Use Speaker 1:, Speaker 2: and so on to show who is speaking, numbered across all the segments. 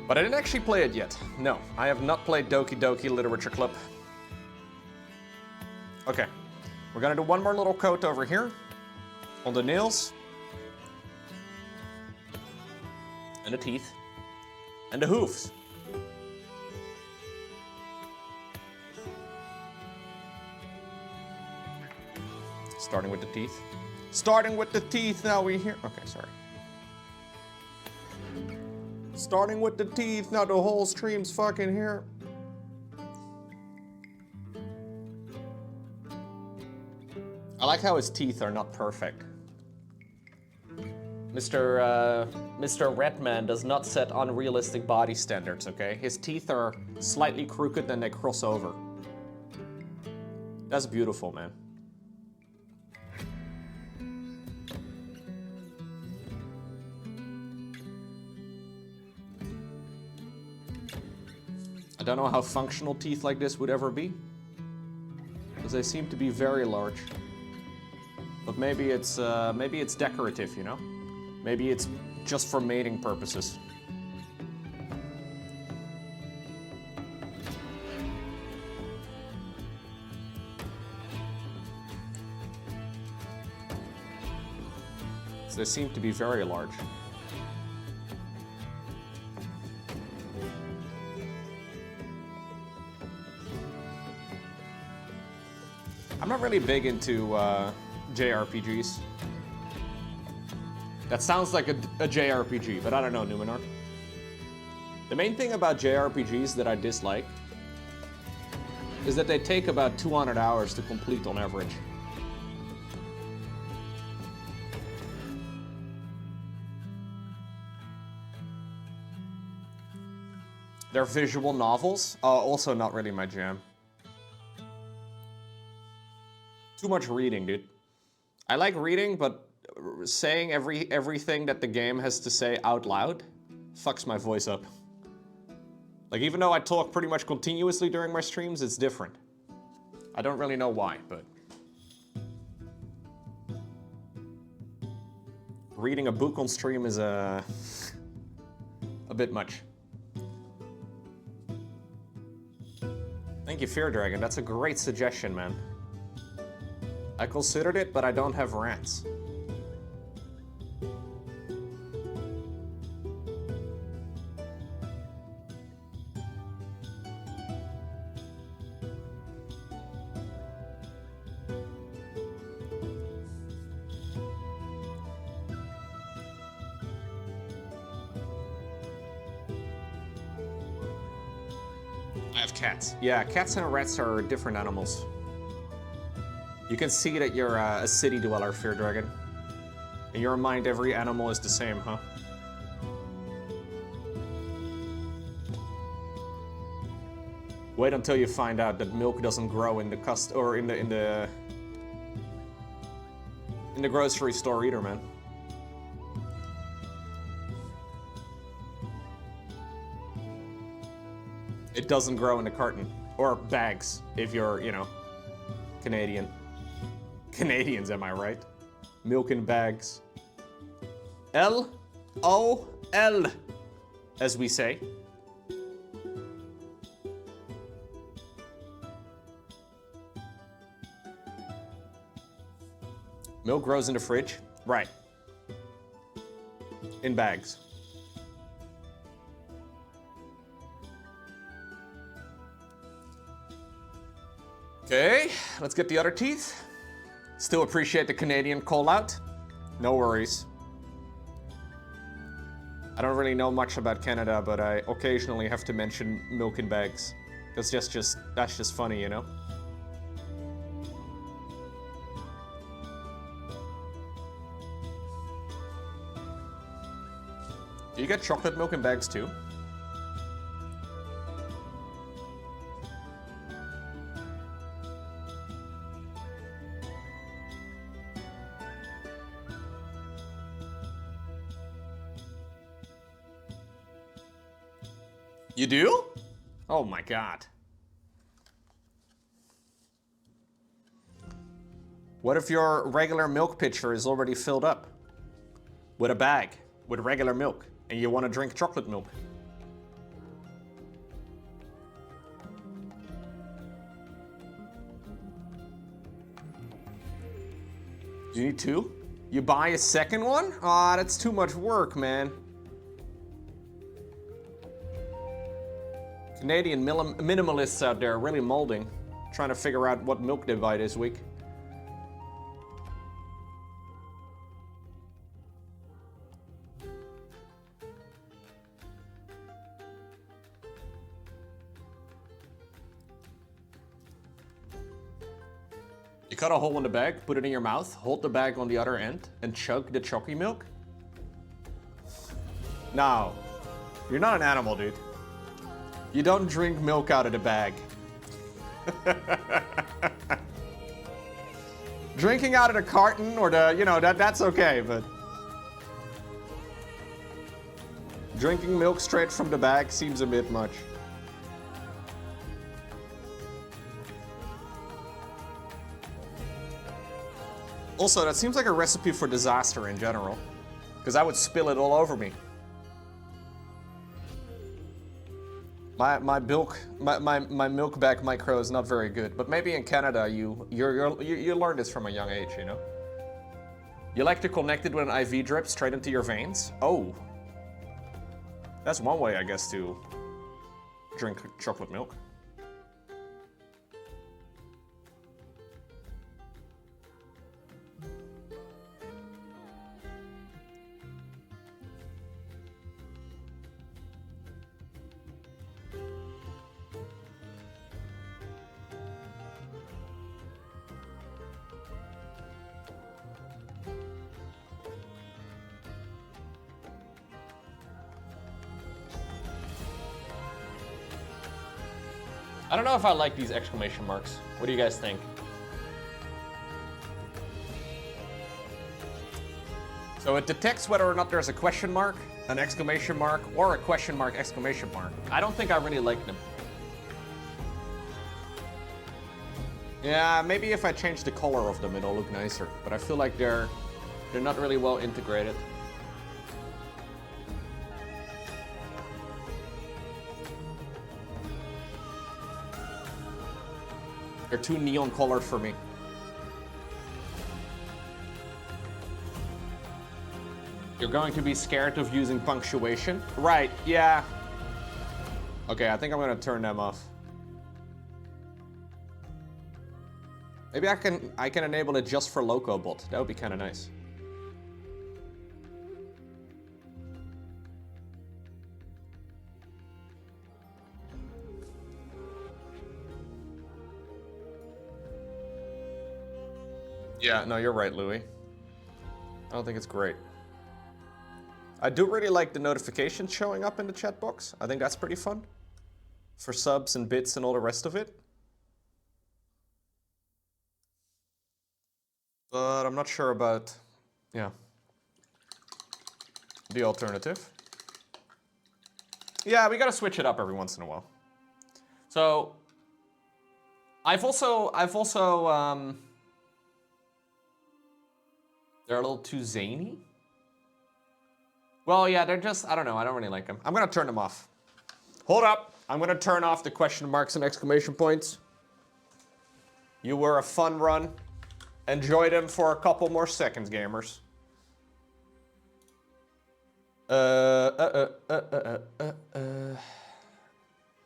Speaker 1: But I didn't actually play it yet. No, I have not played Doki Doki Literature Club. Okay, we're gonna do one more little coat over here on the nails and the teeth and the hoofs. Starting with the teeth. Starting with the teeth, now we hear. Okay, sorry. Starting with the teeth, now the whole stream's fucking here. I like how his teeth are not perfect. Mr. Redman does not set unrealistic body standards, okay? His teeth are slightly crooked and they cross over. That's beautiful, man. I don't know how functional teeth like this would ever be, because they seem to be very large. But maybe it's decorative, you know? Maybe it's just for mating purposes. So they seem to be very large. I'm not really big into JRPGs. That sounds like a JRPG, but I don't know, Numenor. The main thing about JRPGs that I dislike is that they take about 200 hours to complete on average. They're visual novels, also not really my jam. Too much reading, dude. I like reading, but saying everything that the game has to say out loud fucks my voice up. Like, even though I talk pretty much continuously during my streams, it's different. I don't really know why, but... reading a book on stream is a bit much. Thank you, Fear Dragon. That's a great suggestion, man. I considered it, but I don't have rats. I have cats. Yeah, cats and rats are different animals. You can see that you're a city dweller, Fear Dragon. In your mind, every animal is the same, huh? Wait until you find out that milk doesn't grow in the in the grocery store either, man. It doesn't grow in the carton or bags if you're, you know, Canadian. Canadians, am I right? Milk in bags. L-O-L, as we say. Milk grows in the fridge? Right. In bags. Okay, let's get the other teeth. Still appreciate the Canadian call out. No worries. I don't really know much about Canada, but I occasionally have to mention milk in bags. That's just funny, you know? Do you get chocolate milk in bags too? You do? Oh my god. What if your regular milk pitcher is already filled up with a bag with regular milk and you want to drink chocolate milk? You need 2? You buy a second one? Aw, that's too much work, man. Canadian minimalists out there really molding, trying to figure out what milk they buy this week. You cut a hole in the bag, put it in your mouth, hold the bag on the other end, and chug the chalky milk? No. You're not an animal, dude. You don't drink milk out of the bag. Drinking out of the carton or the, you know, that's okay, but... Drinking milk straight from the bag seems a bit much. Also, that seems like a recipe for disaster in general, because I would spill it all over me. My milk bag micro is not very good, but maybe in Canada you learn this from a young age, you know. You like to connect it with an IV drip straight into your veins? Oh, that's one way, I guess, to drink chocolate milk. I don't know if I like these exclamation marks. What do you guys think? So it detects whether or not there's a question mark, an exclamation mark, or a question mark, exclamation mark. I don't think I really like them. Yeah, maybe if I change the color of them, it'll look nicer. But I feel like they're not really well integrated. They're too neon colored for me. You're going to be scared of using punctuation? Right, yeah. Okay, I think I'm gonna turn them off. Maybe I can enable it just for Lowko bot. That would be kind of nice. Yeah, no, you're right, Louis. I don't think it's great. I do really like the notifications showing up in the chat box. I think that's pretty fun. For subs and bits and all the rest of it. But I'm not sure about, yeah, the alternative. Yeah, we gotta switch it up every once in a while. So, I've also, they're a little too zany. Well, yeah, they're just, I don't know, I don't really like them. I'm gonna turn them off. Hold up, I'm gonna turn off the question marks and exclamation points. You were a fun run. Enjoy them for a couple more seconds, gamers.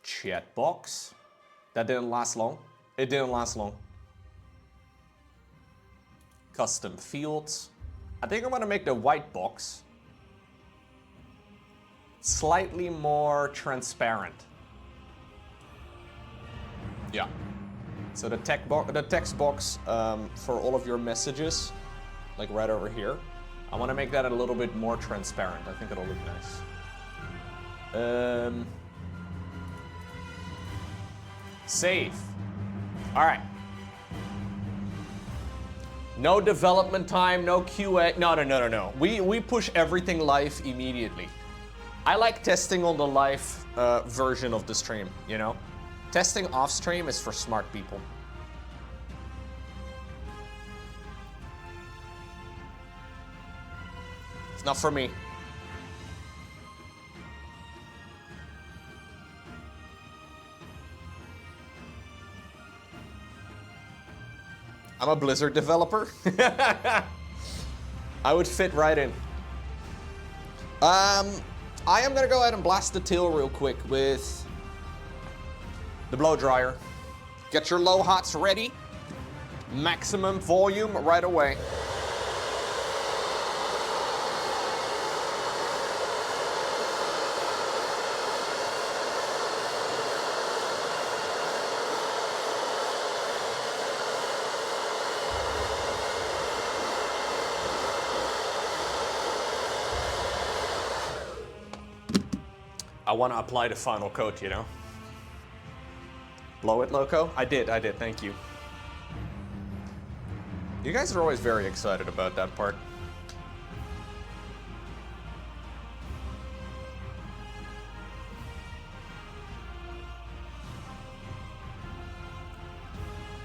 Speaker 1: Chat box. That didn't last long. It didn't last long. Custom fields. I think I'm gonna make the white box slightly more transparent. Yeah. So the text box for all of your messages, like right over here, I want to make that a little bit more transparent. I think it'll look nice. Save. All right. No development time, no QA. No. We push everything live immediately. I like testing on the live version of the stream, you know? Testing off stream is for smart people. It's not for me. I'm a Blizzard developer. I would fit right in. I am gonna go ahead and blast the till real quick with the blow dryer. Get your low hots ready. Maximum volume right away. I want to apply the final coat, you know? Blow it, Lowko? I did, thank you. You guys are always very excited about that part.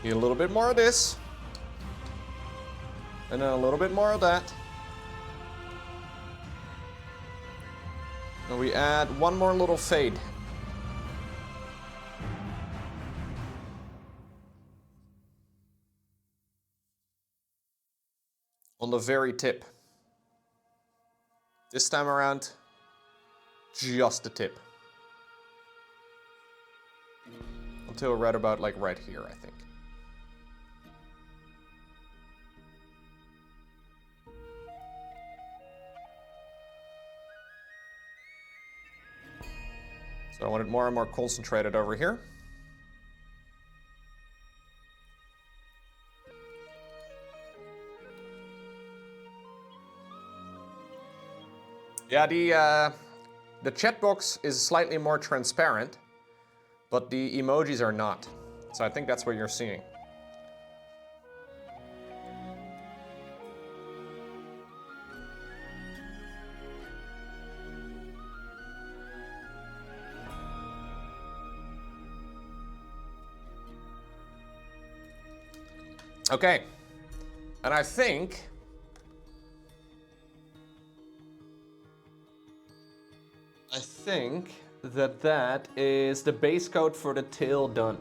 Speaker 1: Need a little bit more of this. And then a little bit more of that. And we add one more little fade. On the very tip. This time around, just the tip. Until right about like right here, I think. So I want it more and more concentrated over here. Yeah, the chat box is slightly more transparent, but the emojis are not. So I think that's what you're seeing. Okay, and I think that is the base coat for the tail done.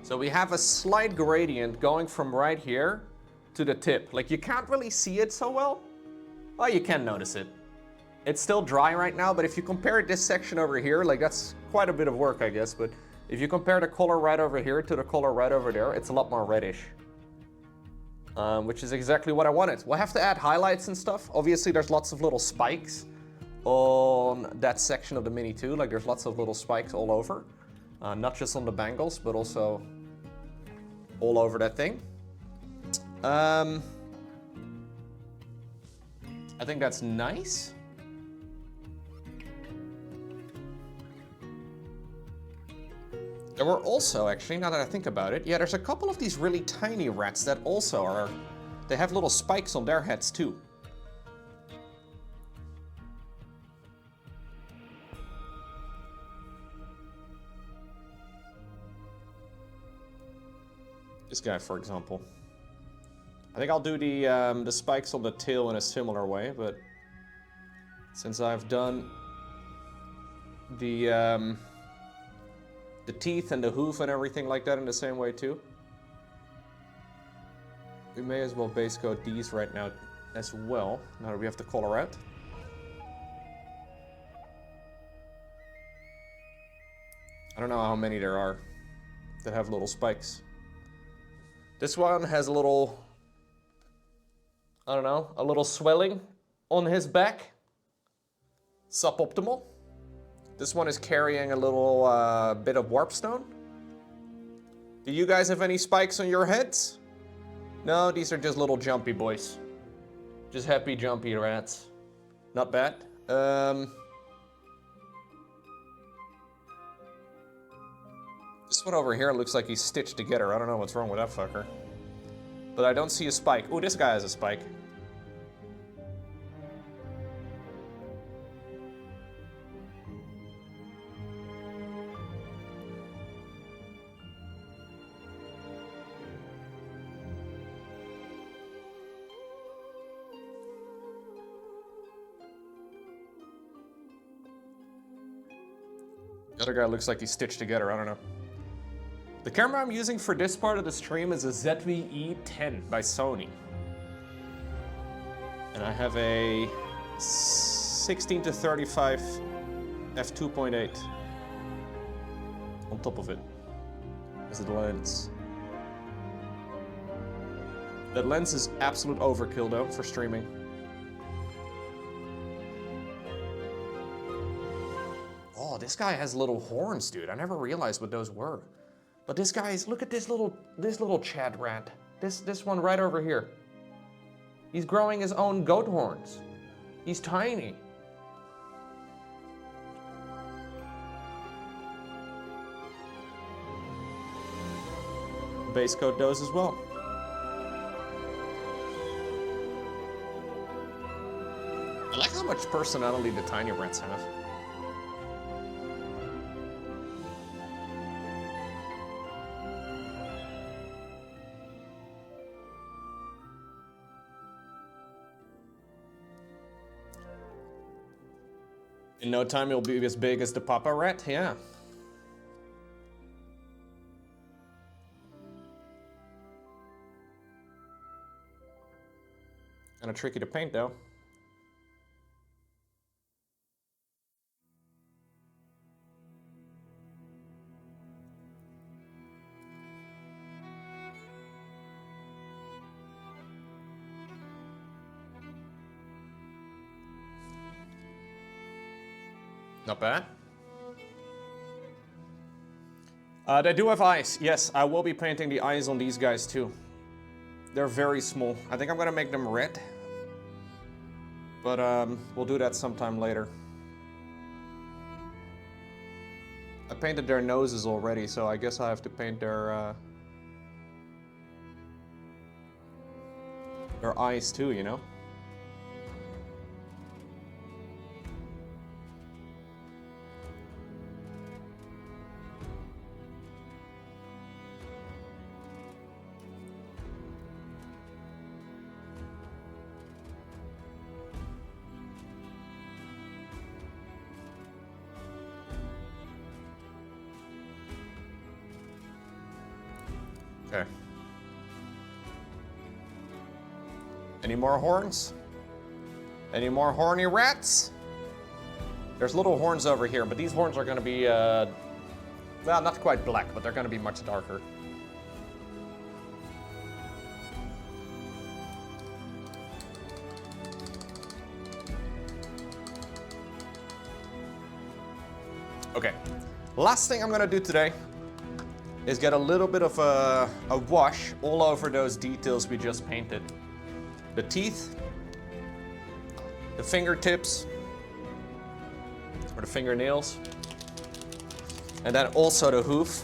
Speaker 1: So we have a slight gradient going from right here to the tip. Like, you can't really see it so well. Well, you can notice it. It's still dry right now, but if you compare this section over here, like, that's quite a bit of work, I guess. But if you compare the color right over here to the color right over there, it's a lot more reddish. Which is exactly what I wanted. We'll have to add highlights and stuff. Obviously, there's lots of little spikes on that section of the Mini too. Like, there's lots of little spikes all over. Not just on the bangles, but also all over that thing. I think that's nice. There were also, actually, now that I think about it, yeah, there's a couple of these really tiny rats that also are, they have little spikes on their heads too. This guy, for example. I think I'll do the spikes on the tail in a similar way, but since I've done the teeth and the hoof and everything like that in the same way too, we may as well base coat these right now as well, now that we have the color out. I don't know how many there are that have little spikes. This one has a little, I don't know, a little swelling on his back. Suboptimal. This one is carrying a little bit of warpstone. Do you guys have any spikes on your heads? No, these are just little jumpy boys. Just happy jumpy rats. Not bad. This one over here looks like he's stitched together. I don't know what's wrong with that fucker. But I don't see a spike. Oh, this guy has a spike. The other guy looks like he's stitched together. I don't know. The camera I'm using for this part of the stream is a ZV-E10 by Sony. And I have a 16 to 35 f2.8 on top of it as the lens. That lens is absolute overkill though for streaming. Oh, this guy has little horns, dude. I never realized what those were. But this guy's, look at this little Chad rat. This one right over here. He's growing his own goat horns. He's tiny. Base coat does as well. I like how much personality the tiny rats have. In no time, it'll be as big as the Papa Rat, yeah. Kinda tricky to paint, though. Not bad. They do have eyes. Yes, I will be painting the eyes on these guys too. They're very small. I think I'm gonna make them red. But we'll do that sometime later. I painted their noses already, so I guess I have to paint their eyes too, you know? Okay. Any more horns? Any more horny rats? There's little horns over here, but these horns are gonna be, well, not quite black, but they're gonna be much darker. Okay, last thing I'm gonna do today is get a little bit of a wash all over those details we just painted. The teeth, the fingertips, or the fingernails, and then also the hoof.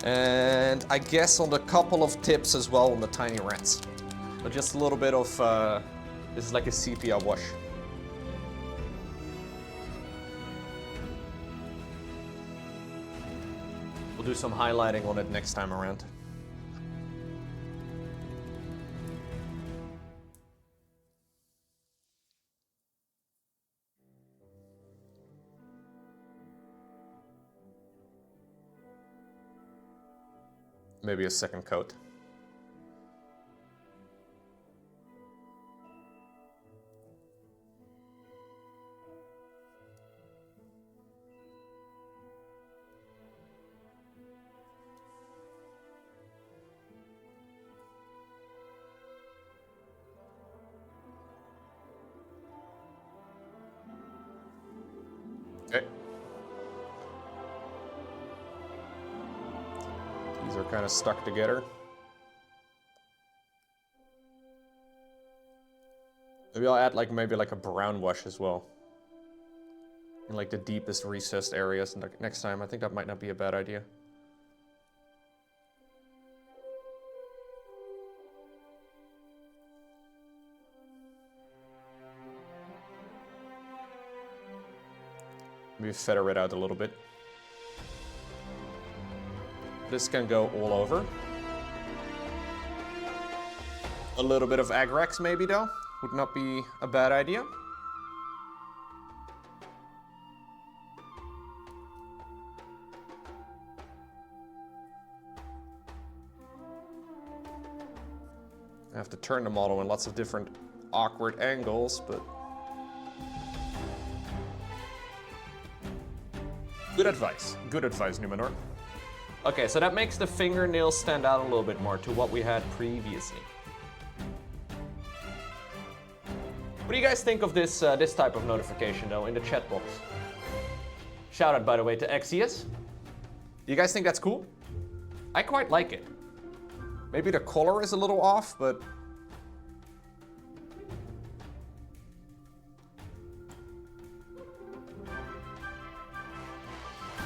Speaker 1: And I guess on the couple of tips as well on the tiny rats. But just a little bit of, this is like a sepia wash. We'll do some highlighting on it next time around. Maybe a second coat. Okay. These are kind of stuck together. Maybe I'll add maybe like a brown wash as well. In like the deepest recessed areas next time. I think that might not be a bad idea. Maybe feather it out a little bit. This can go all over. A little bit of Agrax maybe though, would not be a bad idea. I have to turn the model in lots of different awkward angles, but... Good advice, Numenor. Okay, so that makes the fingernails stand out a little bit more to what we had previously. What do you guys think of this this type of notification, though, in the chat box? Shout out, by the way, to Exius. Do you guys think that's cool? I quite like it. Maybe the color is a little off, but...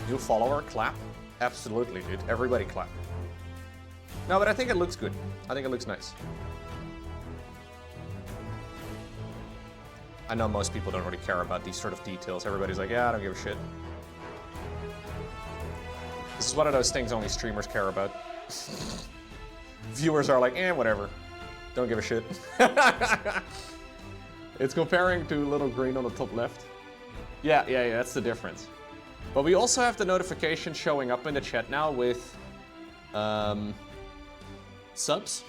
Speaker 1: New follower, clap? Absolutely, dude. Everybody clap. No, but I think it looks good. I think it looks nice. I know most people don't really care about these sort of details. Everybody's like, yeah, I don't give a shit. This is one of those things only streamers care about. Viewers are like, whatever. Don't give a shit. It's comparing to little green on the top left. Yeah, that's the difference. But we also have the notification showing up in the chat now with subs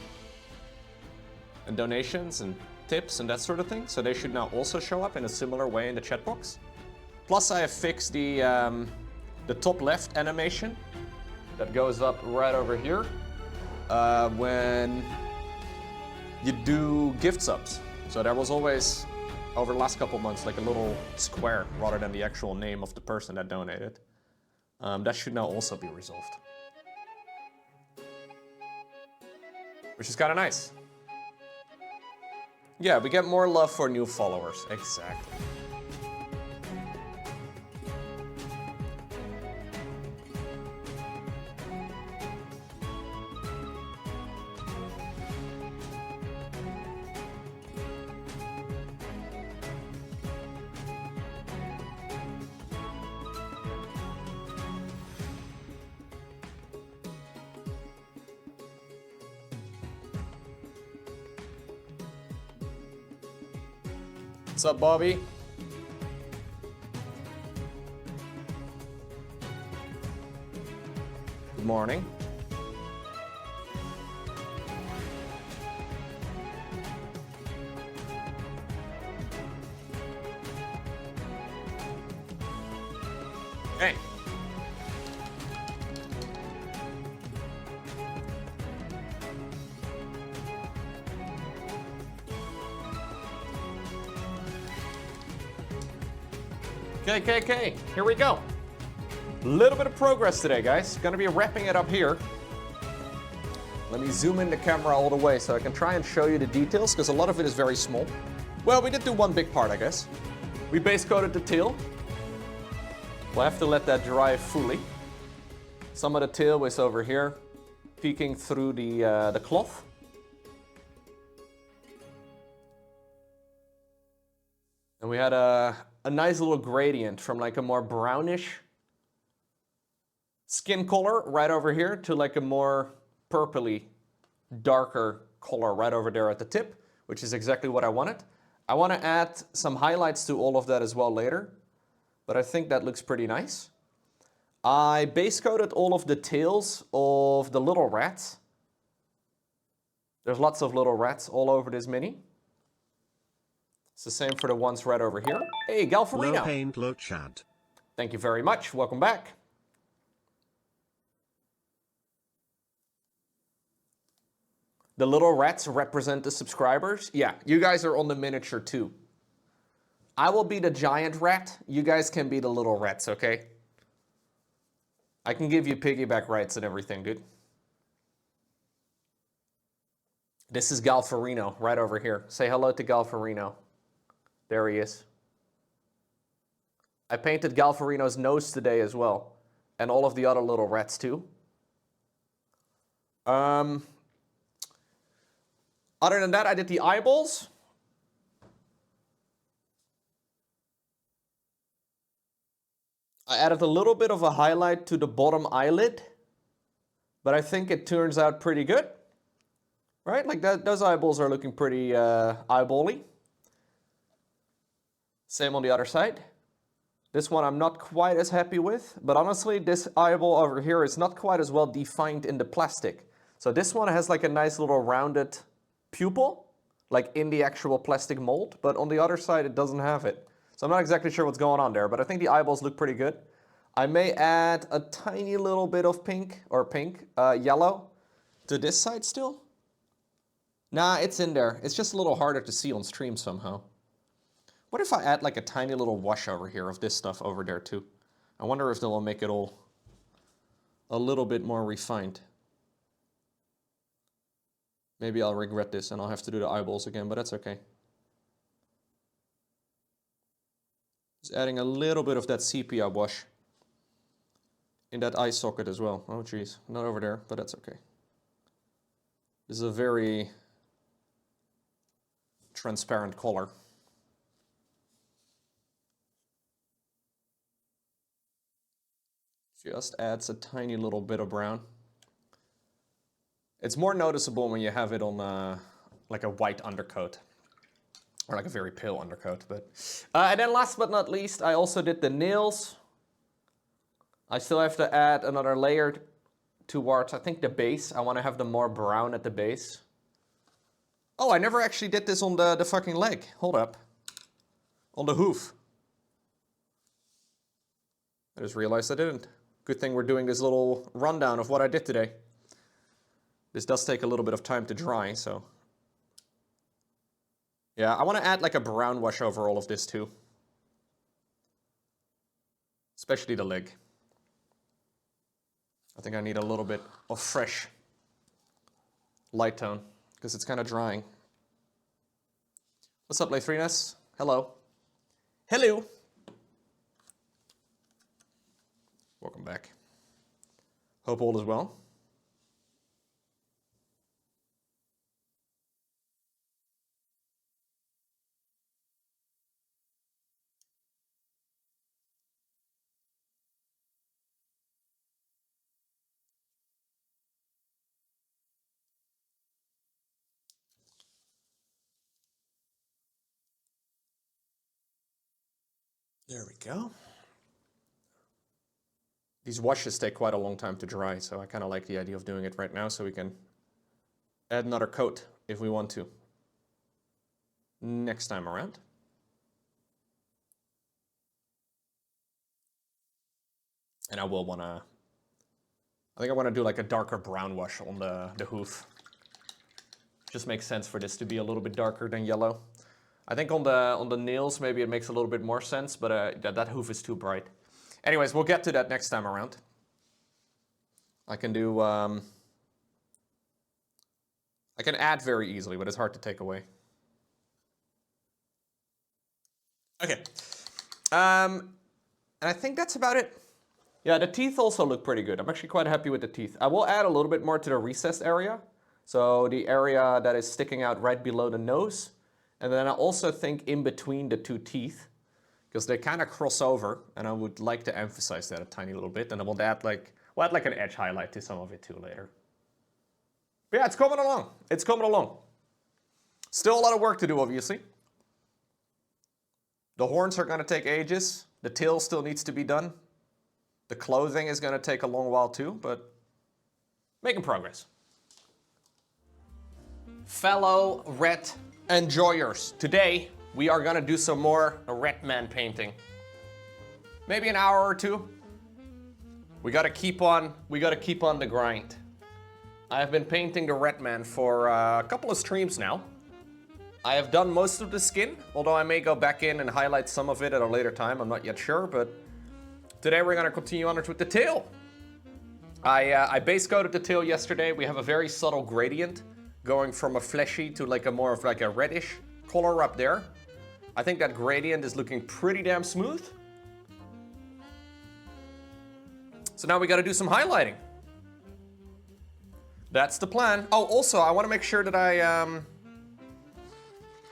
Speaker 1: and donations and tips and that sort of thing. So they should now also show up in a similar way in the chat box. Plus I have fixed the top left animation that goes up right over here when you do gift subs. So there was always, over the last couple months, like a little square rather than the actual name of the person that donated. That should now also be resolved. Which is kind of nice. Yeah, we get more love for new followers. Exactly. What's up, Bobby? Good morning. Hey. Okay, here we go. Little bit of progress today, guys. Gonna be wrapping it up here. Let me zoom in the camera all the way so I can try and show you the details, because a lot of it is very small. Well, we did do one big part, I guess. We base coated the tail. We'll have to let that dry fully. Some of the tail was over here, peeking through the cloth. And we had a nice little gradient from like a more brownish skin color right over here to like a more purpley, darker color right over there at the tip, which is exactly what I wanted. I want to add some highlights to all of that as well later, but I think that looks pretty nice. I base coated all of the tails of the little rats. There's lots of little rats all over this mini. It's the same for the ones right over here. Hey, Galferino.
Speaker 2: Low paint, low chat.
Speaker 1: Thank you very much. Welcome back. The little rats represent the subscribers. Yeah, you guys are on the miniature too. I will be the giant rat. You guys can be the little rats, okay? I can give you piggyback rights and everything, dude. This is Galferino right over here. Say hello to Galferino. There he is. I painted Galferino's nose today as well. And all of the other little rats too. Other than that, I did the eyeballs. I added a little bit of a highlight to the bottom eyelid. But I think it turns out pretty good. Right? Like that, those eyeballs are looking pretty eyeball-y. Same on the other side. This one I'm not quite as happy with, but honestly, this eyeball over here is not quite as well defined in the plastic. So this one has like a nice little rounded pupil, like in the actual plastic mold, but on the other side it doesn't have it. So I'm not exactly sure what's going on there, but I think the eyeballs look pretty good. I may add a tiny little bit of yellow to this side still. Nah, it's in there. It's just a little harder to see on stream somehow. What if I add like a tiny little wash over here of this stuff over there too? I wonder if that will make it all a little bit more refined. Maybe I'll regret this and I'll have to do the eyeballs again, but that's okay. Just adding a little bit of that sepia wash in that eye socket as well. Oh geez, not over there, but that's okay. This is a very transparent color. Just adds a tiny little bit of brown. It's more noticeable when you have it on like a white undercoat. Or like a very pale undercoat. But and then last but not least, I also did the nails. I still have to add another layer towards, I think, the base. I want to have them more brown at the base. Oh, I never actually did this on the fucking leg. Hold up. On the hoof. I just realized I didn't. Good thing we're doing this little rundown of what I did today. This does take a little bit of time to dry, so. Yeah, I want to add like a brown wash over all of this too. Especially the leg. I think I need a little bit of fresh light tone because it's kind of drying. What's up, Lathrines? Hello. Hello. Welcome back. Hope all is well. There we go. These washes take quite a long time to dry, so I kind of like the idea of doing it right now so we can add another coat if we want to. Next time around. And I will want to, I think I want to do like a darker brown wash on the hoof. Just makes sense for this to be a little bit darker than yellow. I think on the nails maybe it makes a little bit more sense, but that hoof is too bright. Anyways, we'll get to that next time around. I can do, I can add very easily, but it's hard to take away. Okay. And I think that's about it. Yeah, the teeth also look pretty good. I'm actually quite happy with the teeth. I will add a little bit more to the recessed area. So the area that is sticking out right below the nose. And then I also think in between the two teeth, because they kind of cross over, and I would like to emphasize that a tiny little bit. And I will add like, we'll add like an edge highlight to some of it too later. But yeah, it's coming along. It's coming along. Still a lot of work to do, obviously. The horns are going to take ages. The tail still needs to be done. The clothing is going to take a long while too, but making progress. Fellow ret enjoyers, today we are going to do some more ret man painting. Maybe an hour or two. We got to keep on the grind. I have been painting the ret man for a couple of streams now. I have done most of the skin, although I may go back in and highlight some of it at a later time. I'm not yet sure, but today we're going to continue on with the tail. I base coated the tail yesterday. We have a very subtle gradient going from a fleshy to like a more of like a reddish color up there. I think that gradient is looking pretty damn smooth. So now we got to do some highlighting. That's the plan. Oh, also I want to make sure that I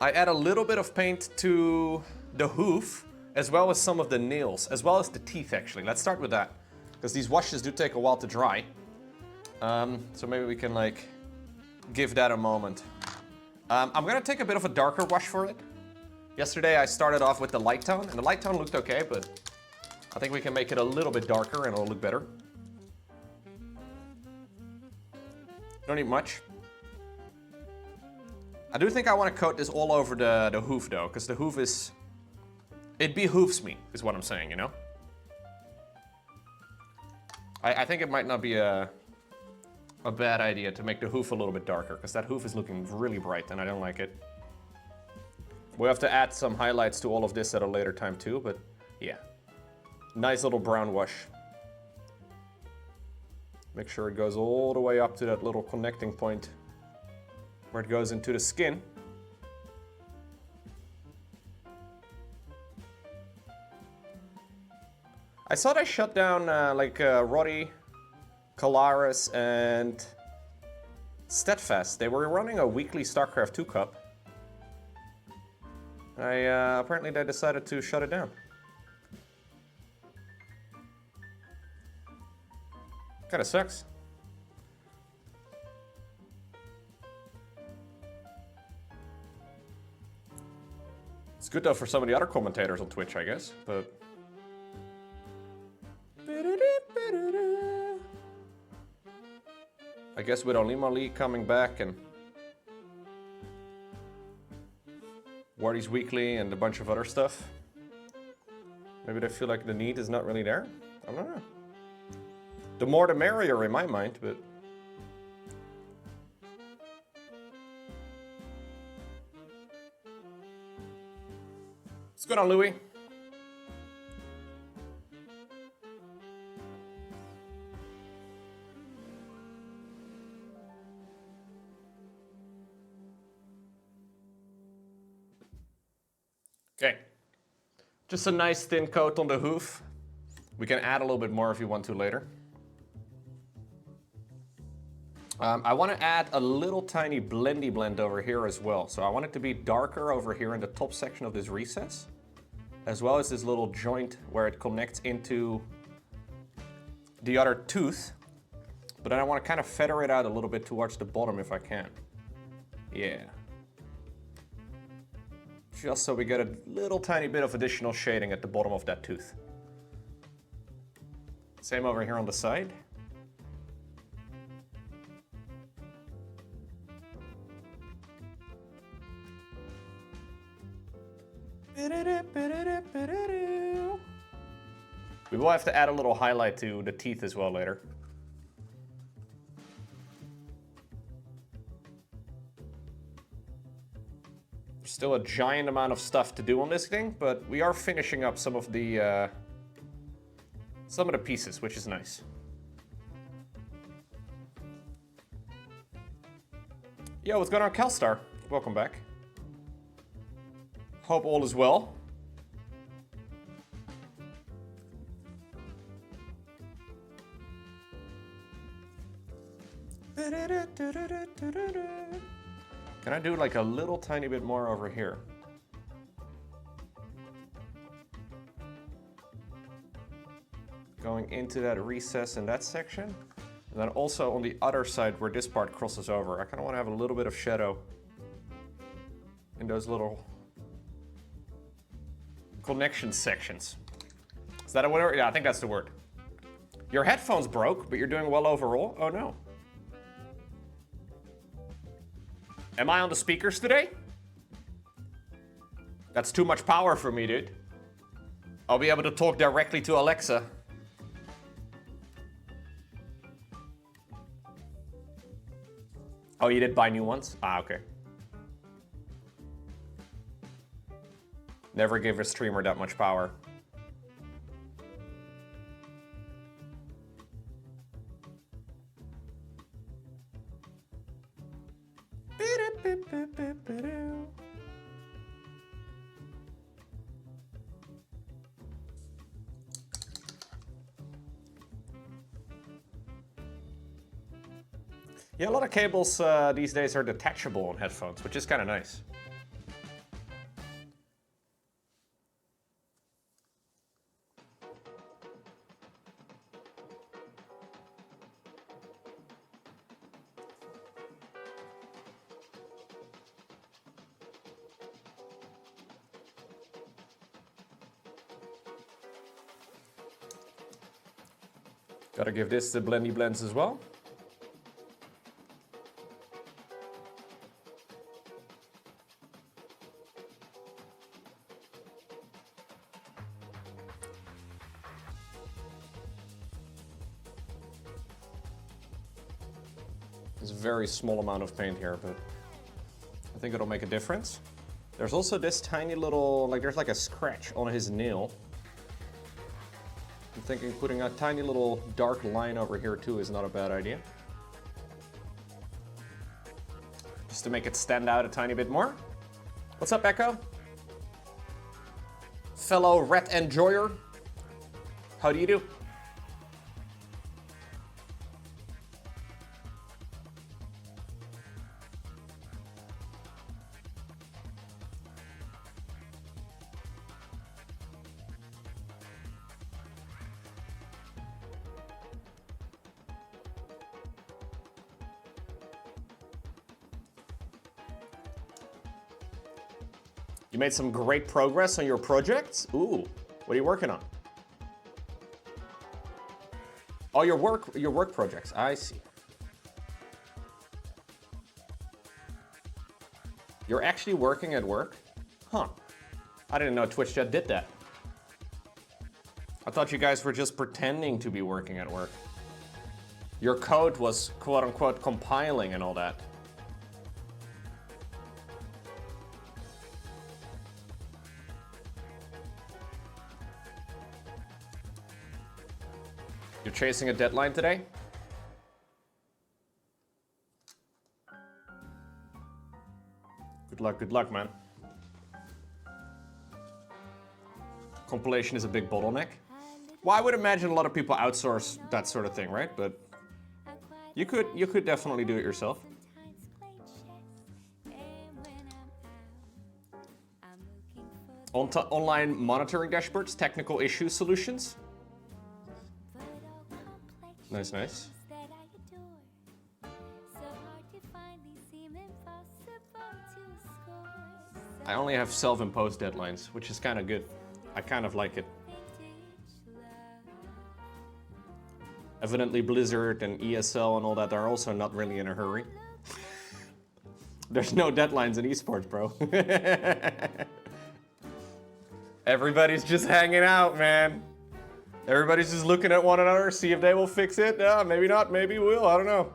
Speaker 1: add a little bit of paint to the hoof, as well as some of the nails, as well as the teeth actually. Let's start with that, because these washes do take a while to dry. So maybe we can like give that a moment. I'm gonna take a bit of a darker wash for it. Yesterday I started off with the light tone, and the light tone looked okay, but I think we can make it a little bit darker and it'll look better. Don't need much. I do think I want to coat this all over the hoof though, because the hoof is... It behoofs me, is what I'm saying, you know? I think it might not be a bad idea to make the hoof a little bit darker, because that hoof is looking really bright and I don't like it. We'll have to add some highlights to all of this at a later time too, but yeah. Nice little brown wash. Make sure it goes all the way up to that little connecting point where it goes into the skin. I thought I shut down Roddy, Calaris, and Steadfast. They were running a weekly StarCraft 2 Cup. Apparently they decided to shut it down. Kinda sucks. It's good though for some of the other commentators on Twitch, I guess, but... I guess with Olima Lee coming back and Wardy's Weekly and a bunch of other stuff, maybe they feel like the need is not really there? I don't know. The more the merrier in my mind, but... What's going on, Louis? Okay. Just a nice thin coat on the hoof. We can add a little bit more if you want to later. I want to add a little tiny blendy blend over here as well. So I want it to be darker over here in the top section of this recess, as well as this little joint where it connects into the other tooth. But then I want to kind of feather it out a little bit towards the bottom if I can. Yeah. Just so we get a little tiny bit of additional shading at the bottom of that tooth. Same over here on the side. We will have to add a little highlight to the teeth as well later. There's still a giant amount of stuff to do on this thing, but we are finishing up some of the pieces, which is nice. Yo, what's going on, Kelstar? Welcome back. Hope all is well. Can I do like a little tiny bit more over here? Going into that recess in that section. And then also on the other side where this part crosses over, I kind of want to have a little bit of shadow in those little connection sections. Is that a word? Yeah, I think that's the word. Your headphones broke, but you're doing well overall? Oh no. Am I on the speakers today? That's too much power for me, dude. I'll be able to talk directly to Alexa. Oh, you did buy new ones? Ah, okay. Never give a streamer that much power. Yeah, a lot of cables these days are detachable on headphones, which is kind of nice. Gotta give this the blendy blends as well. There's a very small amount of paint here, but I think it'll make a difference. There's also this tiny little, like there's like a scratch on his nail. I'm thinking putting a tiny little dark line over here too is not a bad idea. Just to make it stand out a tiny bit more. What's up, Echo? Fellow ret enjoyer. How do you do? You made some great progress on your projects? Ooh, what are you working on? Oh, your work projects, I see. You're actually working at work? Huh, I didn't know Twitch chat did that. I thought you guys were just pretending to be working at work. Your code was quote unquote compiling and all that. You're chasing a deadline today? Good luck, man. Compilation is a big bottleneck. Well, I would imagine a lot of people outsource that sort of thing, right? But you could definitely do it yourself. Online monitoring dashboards, technical issue solutions. Nice, nice. I only have self-imposed deadlines, which is kind of good. I kind of like it. Evidently Blizzard and ESL and all that are also not really in a hurry. There's no deadlines in esports, bro. Everybody's just hanging out, man. Everybody's just looking at one another, see if they will fix it. Maybe not, maybe we'll, I don't know.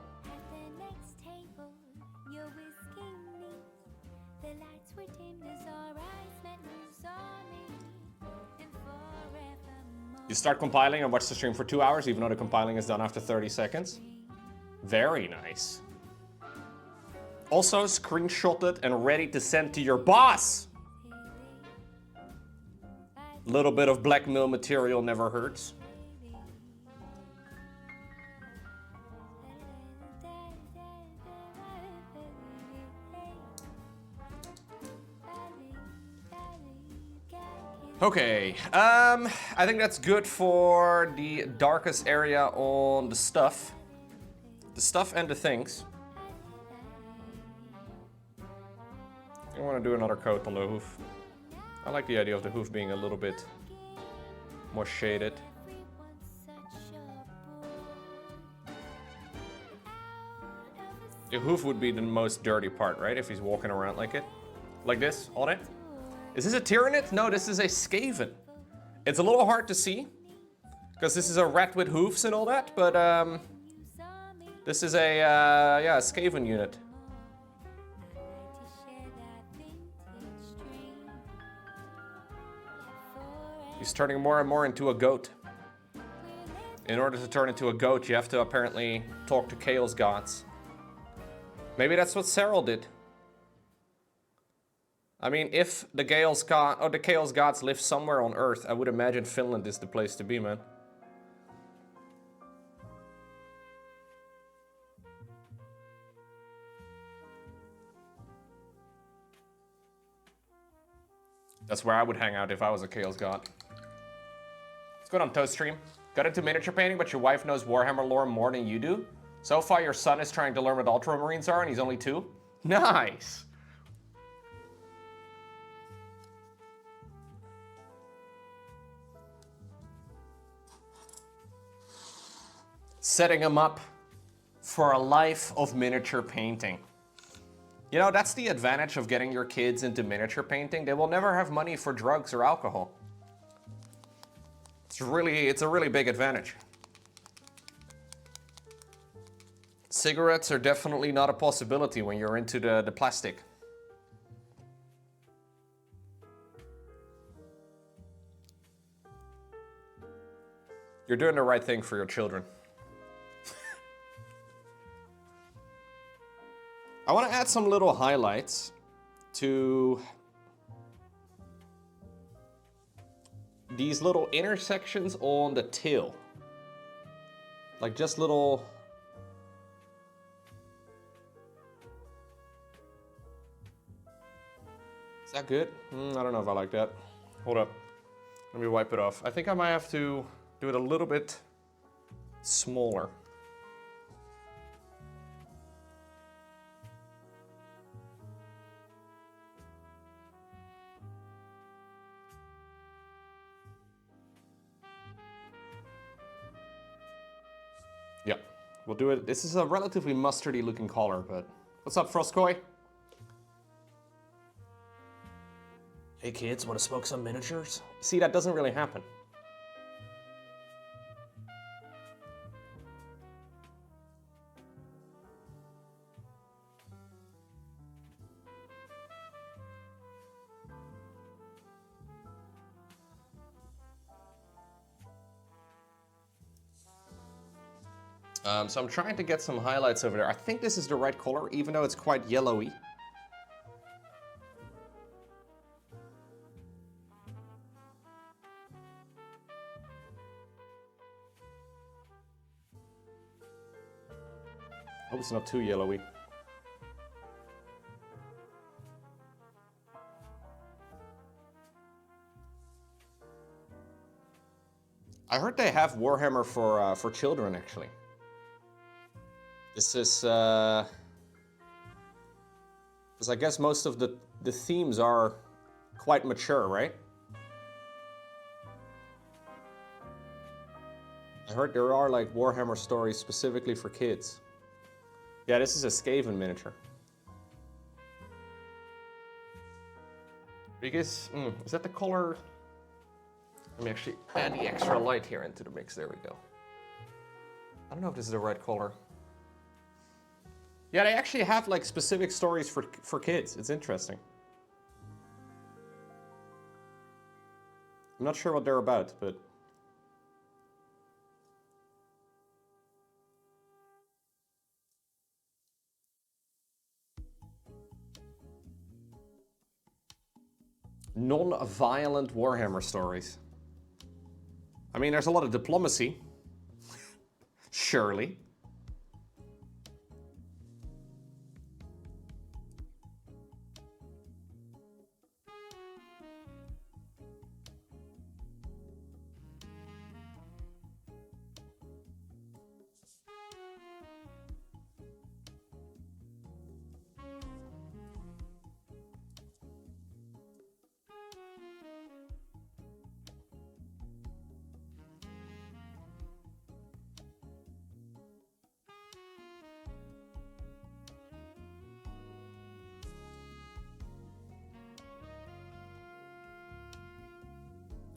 Speaker 1: You start compiling and watch the stream for 2 hours, even though the compiling is done after 30 seconds. Very nice. Also screenshotted and ready to send to your boss. Little bit of blackmail material never hurts. Okay, I think that's good for the darkest area on the stuff. The stuff and the things. I want to do another coat on the hoof. I like the idea of the hoof being a little bit more shaded. The hoof would be the most dirty part, right? If he's walking around like it. Like this, on it. Is this a Tyrannid? No, this is a Skaven. It's a little hard to see, because this is a rat with hoofs and all that, but this is a, yeah, a Skaven unit. He's turning more and more into a goat. In order to turn into a goat, you have to apparently talk to Chaos Gods. Maybe that's what Cyril did. I mean, if the Chaos Gods live somewhere on Earth, I would imagine Finland is the place to be, man. That's where I would hang out if I was a Chaos God. What's going on, Toast Stream? Got into miniature painting, but your wife knows Warhammer lore more than you do? So far, your son is trying to learn what Ultramarines are, and he's only 2? Nice! Setting him up for a life of miniature painting. You know, that's the advantage of getting your kids into miniature painting. They will never have money for drugs or alcohol. It's a really big advantage. Cigarettes are definitely not a possibility when you're into the plastic. You're doing the right thing for your children. I want to add some little highlights to these little intersections on the tail. Like just little... Is that good? I don't know if I like that. Hold up. Let me wipe it off. I think I might have to do it a little bit smaller. Yeah, we'll do it. This is a relatively mustardy looking collar, but... What's up, Frostkoi? Hey kids, wanna smoke some miniatures? See, that doesn't really happen. So I'm trying to get some highlights over there. I think this is the right color, even though it's quite yellowy. Hope it's not too yellowy. I heard they have Warhammer for children, actually. This is, because I guess most of the themes are quite mature, right? I heard there are like Warhammer stories specifically for kids. Yeah, this is a Skaven miniature. Because, is that the color? Let me actually add the extra light here into the mix. There we go. I don't know if this is the right color. Yeah, they actually have like specific stories for kids. It's interesting. I'm not sure what they're about, but... Non-violent Warhammer stories. I mean, there's a lot of diplomacy. Surely.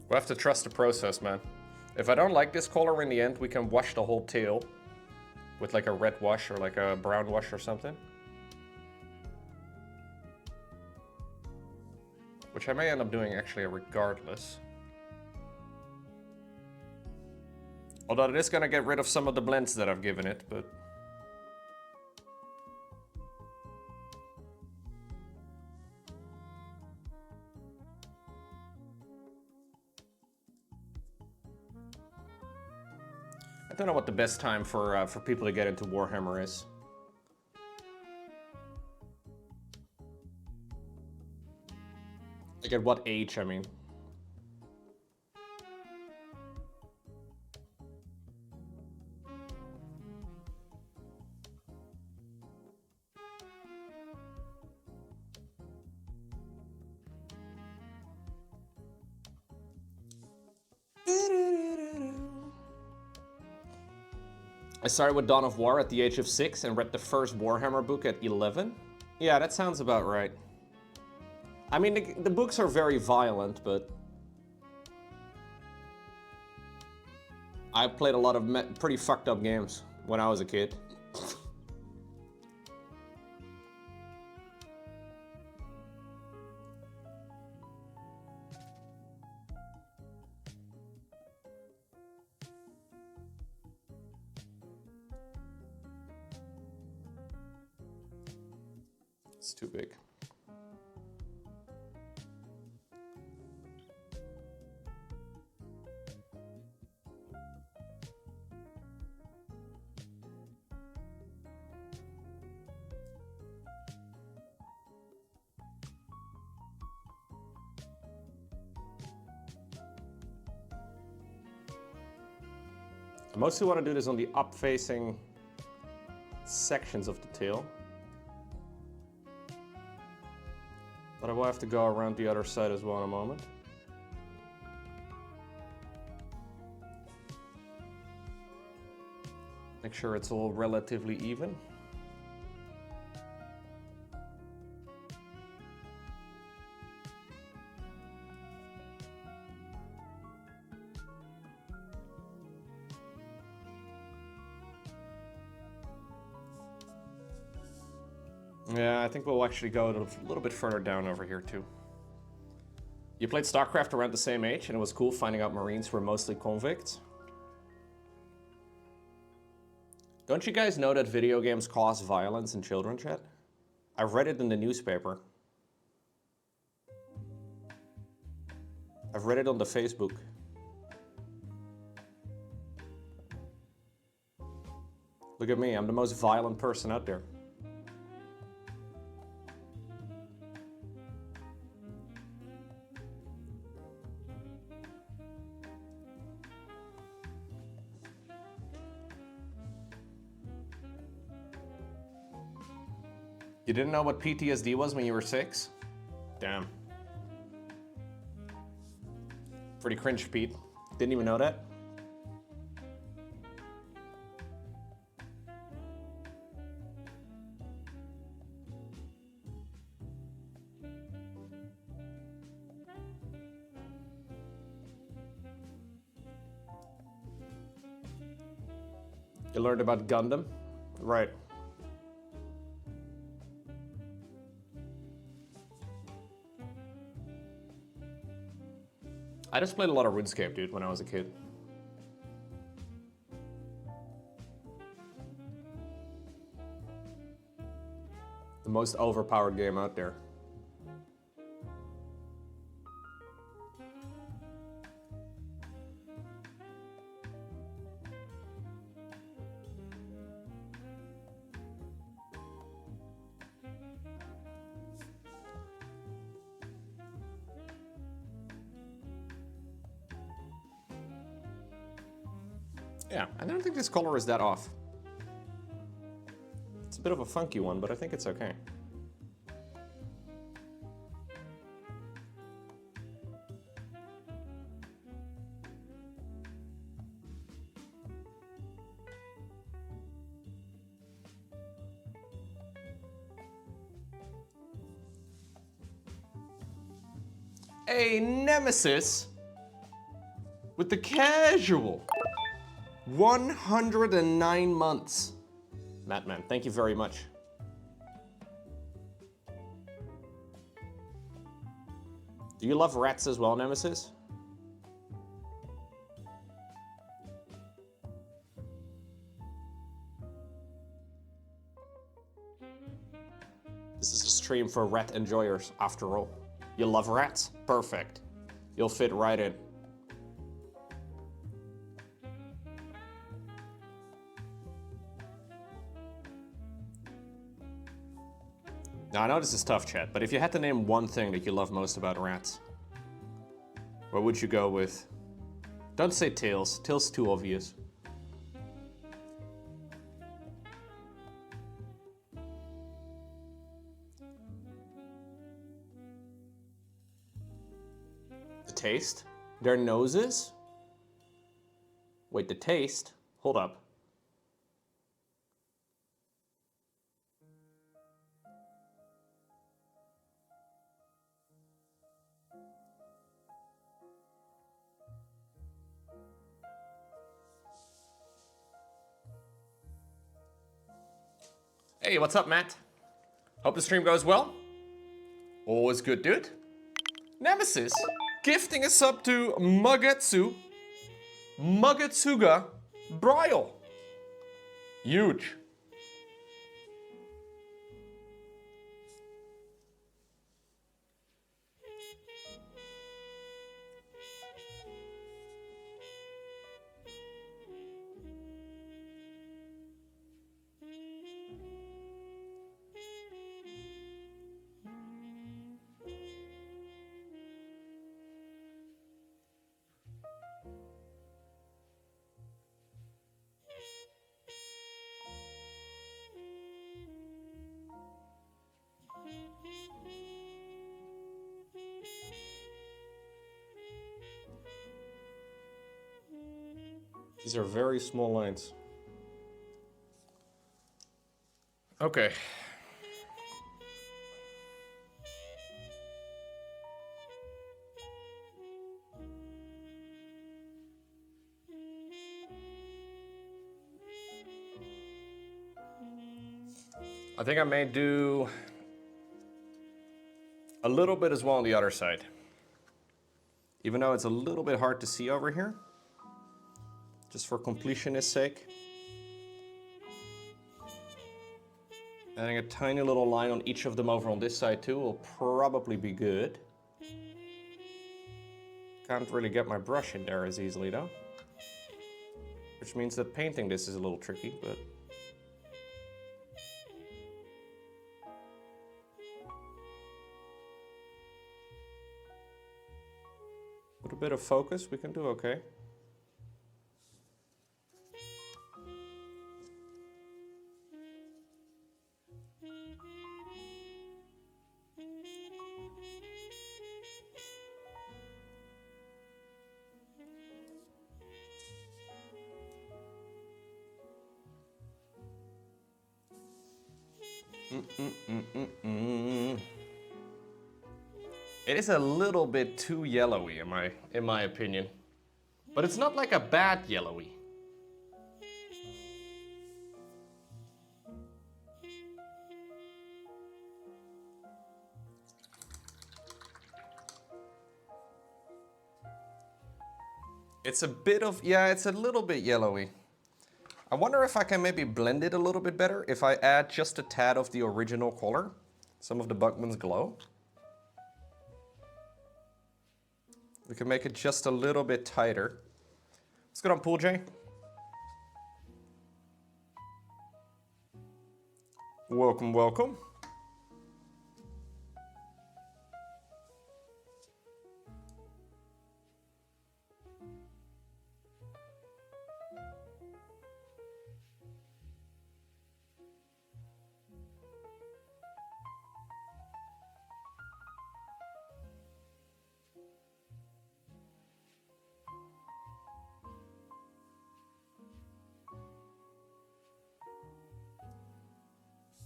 Speaker 1: We'll have to trust the process, man. If I don't like this color in the end, we can wash the whole tail with like a red wash or like a brown wash or something. Which I may end up doing actually regardless. Although it is gonna get rid of some of the blends that I've given it, but... I don't know what the best time for people to get into Warhammer is. Like at what age, I mean. I started with Dawn of War at the age of 6 and read the first Warhammer book at 11. Yeah, that sounds about right. I mean, the books are very violent, but... I played a lot of pretty fucked up games when I was a kid. It's too big. I mostly want to do this on the up-facing sections of the tail. But I will have to go around the other side as well in a moment. Make sure it's all relatively even. Yeah, I think we'll actually go a little bit further down over here too. You played StarCraft around the same age and it was cool finding out Marines were mostly convicts. Don't you guys know that video games cause violence in children, chat? I've read it in the newspaper. I've read it on the Facebook. Look at me, I'm the most violent person out there. You didn't know what PTSD was when you were 6? Damn. Pretty cringe, Pete. Didn't even know that? You learned about Gundam? Right. I just played a lot of RuneScape, dude, when I was a kid. The most overpowered game out there. Yeah, I don't think this color is that off. It's a bit of a funky one, but I think it's okay. A Nemesis with the casual. 109 months. Mattman, thank you very much. Do you love rats as well, Nemesis? This is a stream for rat enjoyers, after all. You love rats? Perfect. You'll fit right in. Now, I know this is tough, chat, but if you had to name one thing that you love most about rats, what would you go with? Don't say tails. Tails too obvious. The taste? Their noses? Wait, the taste? Hold up. Hey, what's up, Matt? Hope the stream goes well. Always good, dude. Nemesis gifting a sub to Magetsuga Brile. Huge. These are very small lines. Okay. I think I may do a little bit as well on the other side. Even though it's a little bit hard to see over here. Just for completionist sake. Adding a tiny little line on each of them over on this side too will probably be good. Can't really get my brush in there as easily though. Which means that painting this is a little tricky, but... with a bit of focus, we can do okay. It is a little bit too yellowy in my opinion. But it's not like a bad yellowy. It's a bit of, yeah, it's a little bit yellowy. I wonder if I can maybe blend it a little bit better if I add just a tad of the original color, some of the Buckman's Glow. We can make it just a little bit tighter. What's good on Pool J? Welcome, welcome.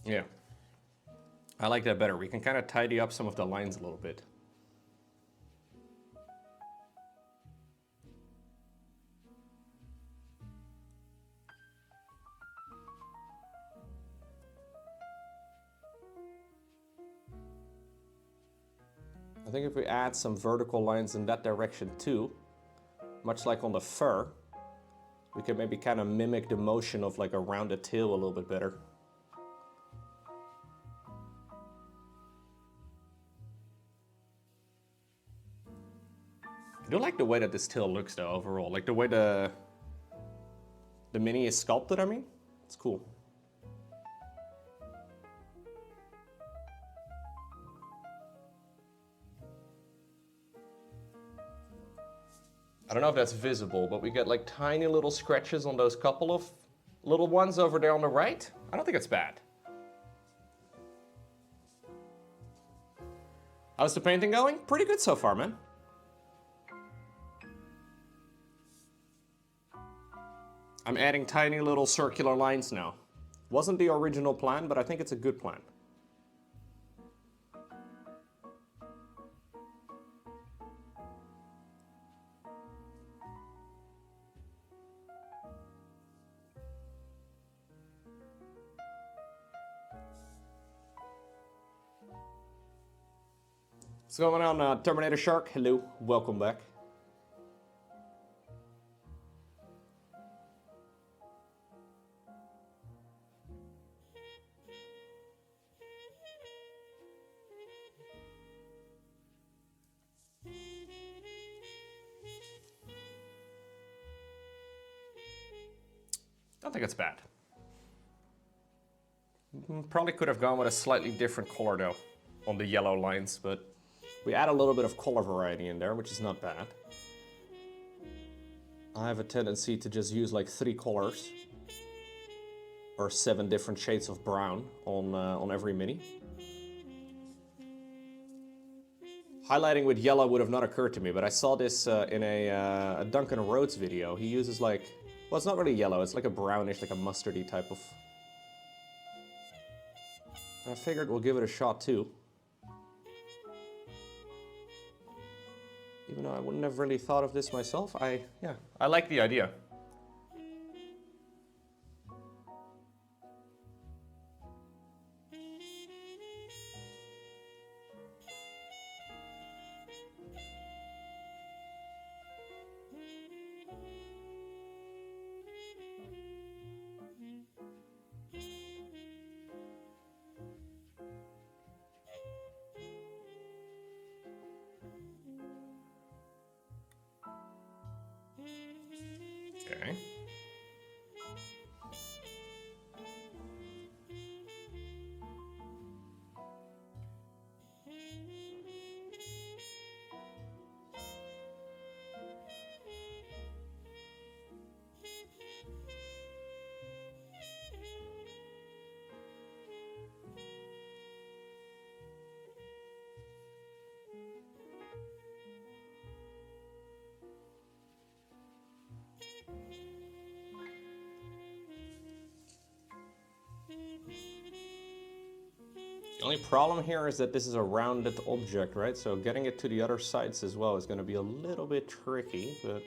Speaker 1: Yeah, I like that better. We can kind of tidy up some of the lines a little bit. I think if we add some vertical lines in that direction too, much like on the fur, we can maybe kind of mimic the motion of like a rounded tail a little bit better. I do like the way that this tail looks though overall, like the way the mini is sculpted, I mean, it's cool. I don't know if that's visible, but we get like tiny little scratches on those couple of little ones over there on the right. I don't think it's bad. How's the painting going? Pretty good so far, man. I'm adding tiny little circular lines now. Wasn't the original plan, but I think it's a good plan. What's going on, Terminator Shark? Hello, welcome back. I don't think it's bad. Probably could have gone with a slightly different color though on the yellow lines, but we add a little bit of color variety in there, which is not bad. I have a tendency to just use like 3 colors or 7 different shades of brown on every mini. Highlighting with yellow would have not occurred to me, but I saw this in a Duncan Rhodes video. He uses like Well, it's not really yellow, it's like a brownish, like a mustardy type of... I figured we'll give it a shot too. Even though I wouldn't have really thought of this myself, I like the idea. Okay. The only problem here is that this is a rounded object, right? So getting it to the other sides as well is going to be a little bit tricky, but